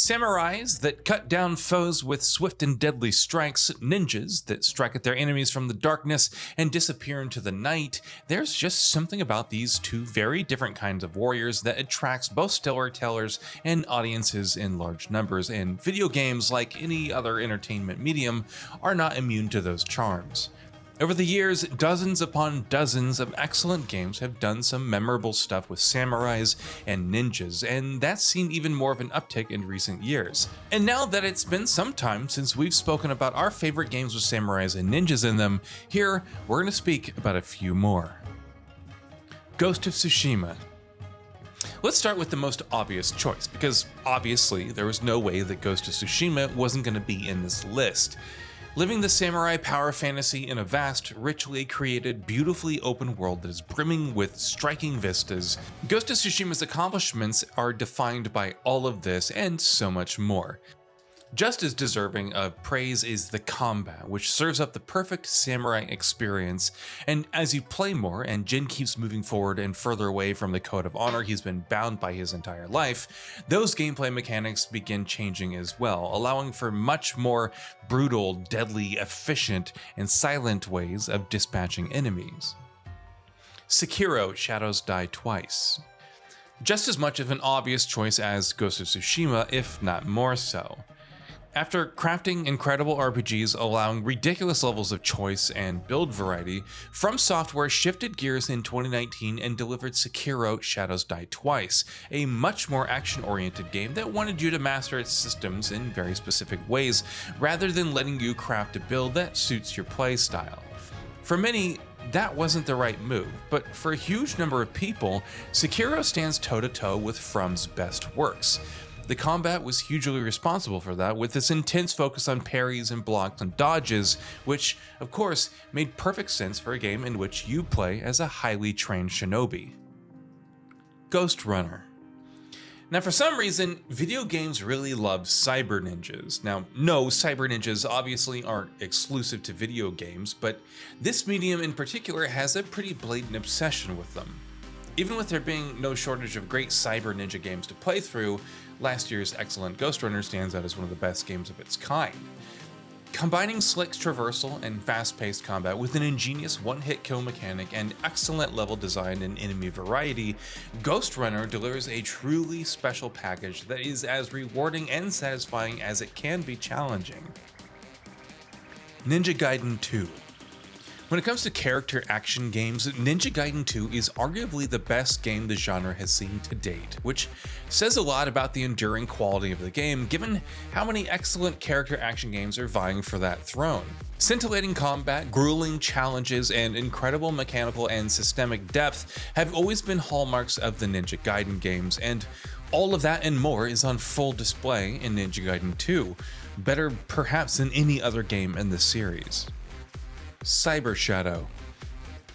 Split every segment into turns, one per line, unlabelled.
Samurais that cut down foes with swift and deadly strikes, ninjas that strike at their enemies from the darkness and disappear into the night. There's just something about these two very different kinds of warriors that attracts both storytellers and audiences in large numbers, and video games, like any other entertainment medium, are not immune to those charms. Over the years, dozens upon dozens of excellent games have done some memorable stuff with samurais and ninjas, and that's seen even more of an uptick in recent years. And now that it's been some time since we've spoken about our favorite games with samurais and ninjas in them, here we're going to speak about a few more. Ghost of Tsushima. Let's start with the most obvious choice, because obviously there was no way that Ghost of Tsushima wasn't going to be in this list. Living the samurai power fantasy in a vast, richly created, beautifully open world that is brimming with striking vistas, Ghost of Tsushima's accomplishments are defined by all of this and so much more. Just as deserving of praise is the combat, which serves up the perfect samurai experience, and as you play more and Jin keeps moving forward and further away from the code of honor he's been bound by his entire life, those gameplay mechanics begin changing as well, allowing for much more brutal, deadly, efficient, and silent ways of dispatching enemies. SEKIRO: Shadows Die Twice. Just as much of an obvious choice as Ghost of Tsushima, if not more so. After crafting incredible RPGs allowing ridiculous levels of choice and build variety, From Software shifted gears in 2019 and delivered SEKIRO: Shadows Die Twice, a much more action-oriented game that wanted you to master its systems in very specific ways, rather than letting you craft a build that suits your playstyle. For many, that wasn't the right move, but for a huge number of people, SEKIRO stands toe-to-toe with From's best works. The combat was hugely responsible for that, with its intense focus on parries and blocks and dodges, which, of course, made perfect sense for a game in which you play as a highly trained shinobi. Ghost Runner. Now, for some reason, video games really love cyber ninjas. Now, no, cyber ninjas obviously aren't exclusive to video games, but this medium in particular has a pretty blatant obsession with them. Even with there being no shortage of great cyber ninja games to play through, last year's excellent Ghost Runner stands out as one of the best games of its kind. Combining slick traversal and fast-paced combat with an ingenious one-hit kill mechanic and excellent level design and enemy variety, Ghost Runner delivers a truly special package that is as rewarding and satisfying as it can be challenging. Ninja Gaiden 2. When it comes to character action games, Ninja Gaiden 2 is arguably the best game the genre has seen to date, which says a lot about the enduring quality of the game given how many excellent character action games are vying for that throne. Scintillating combat, grueling challenges, and incredible mechanical and systemic depth have always been hallmarks of the Ninja Gaiden games, and all of that and more is on full display in Ninja Gaiden 2, better perhaps than any other game in the series. Cyber Shadow.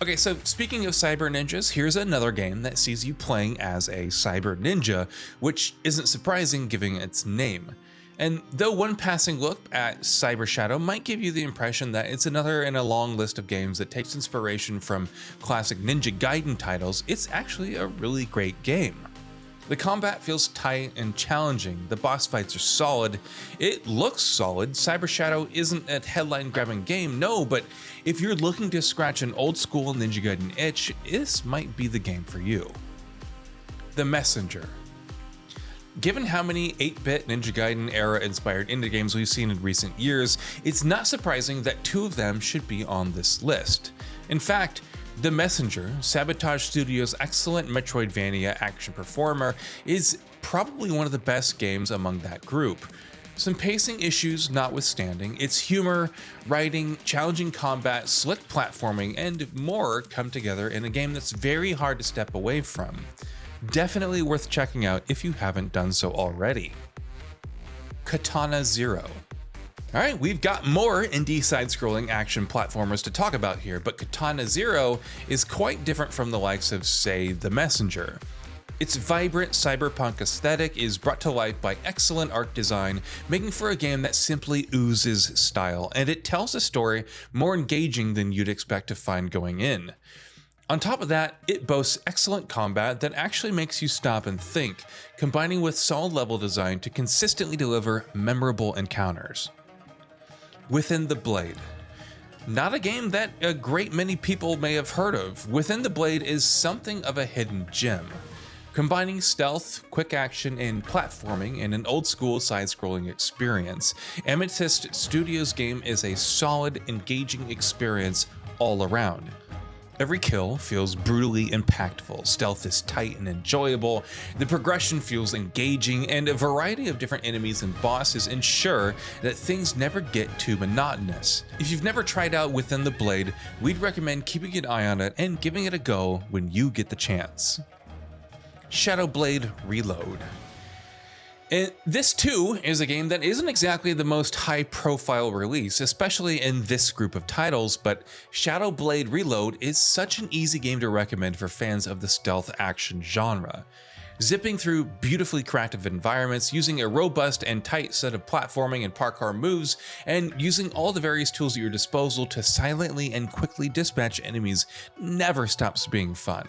Okay, so speaking of cyber ninjas, here's another game that sees you playing as a cyber ninja, which isn't surprising given its name. And though one passing look at Cyber Shadow might give you the impression that it's another in a long list of games that takes inspiration from classic Ninja Gaiden titles, it's actually a really great game. The combat feels tight and challenging, the boss fights are solid, it looks solid. Cyber Shadow isn't a headline-grabbing game, no, but if you're looking to scratch an old-school Ninja Gaiden itch, this might be the game for you. The Messenger. Given how many 8-bit Ninja Gaiden era-inspired indie games we've seen in recent years, it's not surprising that two of them should be on this list. In fact, The Messenger, Sabotage Studios' excellent Metroidvania action performer, is probably one of the best games among that group. Some pacing issues notwithstanding, its humor, writing, challenging combat, slick platforming, and more come together in a game that's very hard to step away from. Definitely worth checking out if you haven't done so already. Katana Zero. Alright, we've got more indie side-scrolling action platformers to talk about here, but Katana Zero is quite different from the likes of, say, The Messenger. Its vibrant cyberpunk aesthetic is brought to life by excellent art design, making for a game that simply oozes style, and it tells a story more engaging than you'd expect to find going in. On top of that, it boasts excellent combat that actually makes you stop and think, combining with solid level design to consistently deliver memorable encounters. Within the Blade. Not a game that a great many people may have heard of. Within the Blade is something of a hidden gem. Combining stealth, quick action, and platforming in an old-school side-scrolling experience, Amethyst Studios' game is a solid, engaging experience all around. Every kill feels brutally impactful, stealth is tight and enjoyable, the progression feels engaging, and a variety of different enemies and bosses ensure that things never get too monotonous. If you've never tried out Within the Blade, we'd recommend keeping an eye on it and giving it a go when you get the chance. Shadow Blade Reload. This too is a game that isn't exactly the most high-profile release, especially in this group of titles, but Shadow Blade Reload is such an easy game to recommend for fans of the stealth action genre. Zipping through beautifully crafted environments, using a robust and tight set of platforming and parkour moves, and using all the various tools at your disposal to silently and quickly dispatch enemies never stops being fun.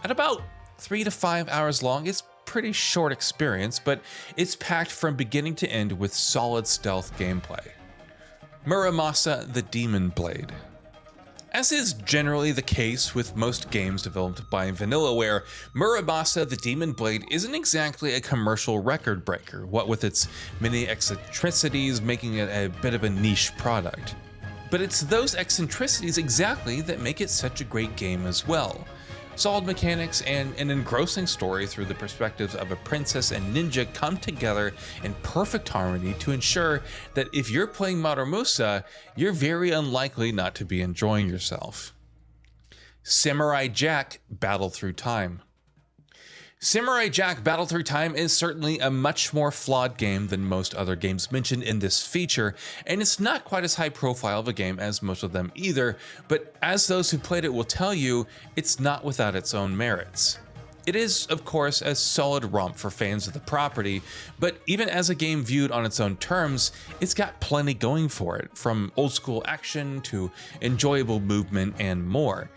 At about 3 to 5 hours long, it's pretty short experience, but it's packed from beginning to end with solid stealth gameplay. Muramasa the Demon Blade. As is generally the case with most games developed by Vanillaware, Muramasa the Demon Blade isn't exactly a commercial record breaker, what with its many eccentricities making it a bit of a niche product. But it's those eccentricities exactly that make it such a great game as well. Solid mechanics and an engrossing story through the perspectives of a princess and ninja come together in perfect harmony to ensure that if you're playing Muramasa, you're very unlikely not to be enjoying yourself. Samurai Jack Battle Through Time. Samurai Jack Battle Through Time is certainly a much more flawed game than most other games mentioned in this feature, and it's not quite as high profile of a game as most of them either, but as those who played it will tell you, it's not without its own merits. It is, of course, a solid romp for fans of the property, but even as a game viewed on its own terms, it's got plenty going for it, from old school action to enjoyable movement and more.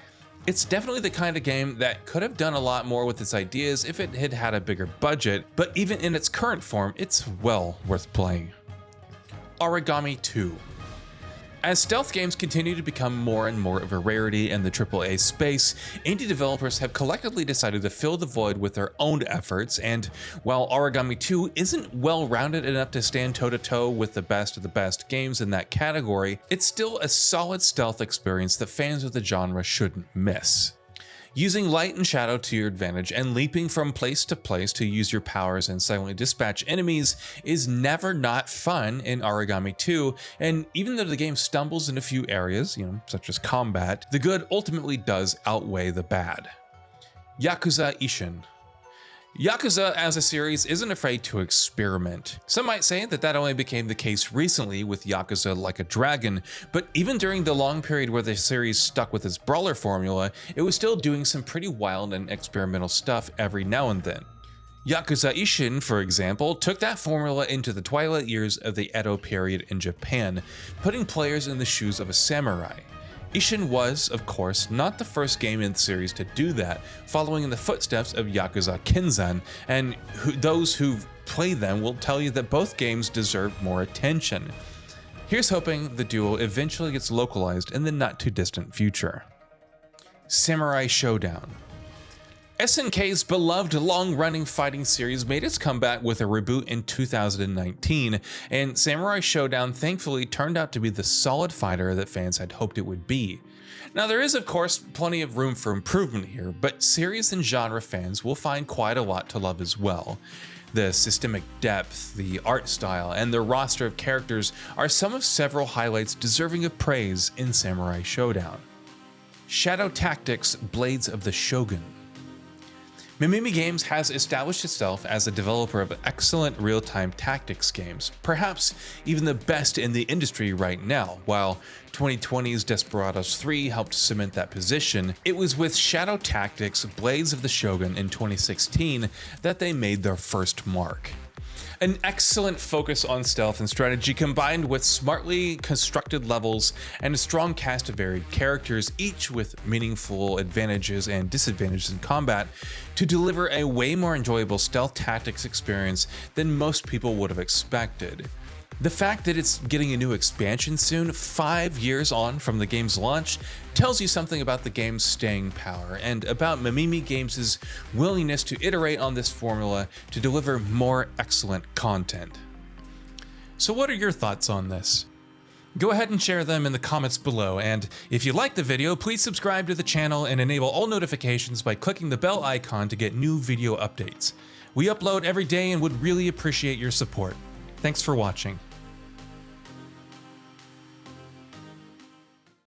It's definitely the kind of game that could have done a lot more with its ideas if it had had a bigger budget, but even in its current form, it's well worth playing. Origami 2. As stealth games continue to become more and more of a rarity in the AAA space, indie developers have collectively decided to fill the void with their own efforts, and while Origami 2 isn't well-rounded enough to stand toe-to-toe with the best of the best games in that category, it's still a solid stealth experience that fans of the genre shouldn't miss. Using light and shadow to your advantage and leaping from place to place to use your powers and silently dispatch enemies is never not fun in Origami 2, and even though the game stumbles in a few areas, such as combat, the good ultimately does outweigh the bad. Yakuza Ishin. Yakuza as a series isn't afraid to experiment. Some might say that only became the case recently with Yakuza Like a Dragon, but even during the long period where the series stuck with its brawler formula, it was still doing some pretty wild and experimental stuff every now and then. Yakuza Ishin, for example, took that formula into the twilight years of the Edo period in Japan, putting players in the shoes of a samurai. Ishin was, of course, not the first game in the series to do that, following in the footsteps of Yakuza Kenzan, and those who've played them will tell you that both games deserve more attention. Here's hoping the duo eventually gets localized in the not-too-distant future. Samurai Showdown. SNK's beloved long-running fighting series made its comeback with a reboot in 2019, and Samurai Showdown thankfully turned out to be the solid fighter that fans had hoped it would be. Now there is of course plenty of room for improvement here, but series and genre fans will find quite a lot to love as well. The systemic depth, the art style, and the roster of characters are some of several highlights deserving of praise in Samurai Showdown. Shadow Tactics Blades of the Shogun. Mimimi Games has established itself as a developer of excellent real-time tactics games, perhaps even the best in the industry right now. While 2020's Desperados 3 helped cement that position, it was with Shadow Tactics Blades of the Shogun in 2016 that they made their first mark. An excellent focus on stealth and strategy combined with smartly constructed levels and a strong cast of varied characters, each with meaningful advantages and disadvantages in combat, to deliver a way more enjoyable stealth tactics experience than most people would have expected. The fact that it's getting a new expansion soon, 5 years on from the game's launch, tells you something about the game's staying power and about Mamimi Games' willingness to iterate on this formula to deliver more excellent content. So what are your thoughts on this? Go ahead and share them in the comments below, and if you like the video, please subscribe to the channel and enable all notifications by clicking the bell icon to get new video updates. We upload every day and would really appreciate your support. Thanks for watching.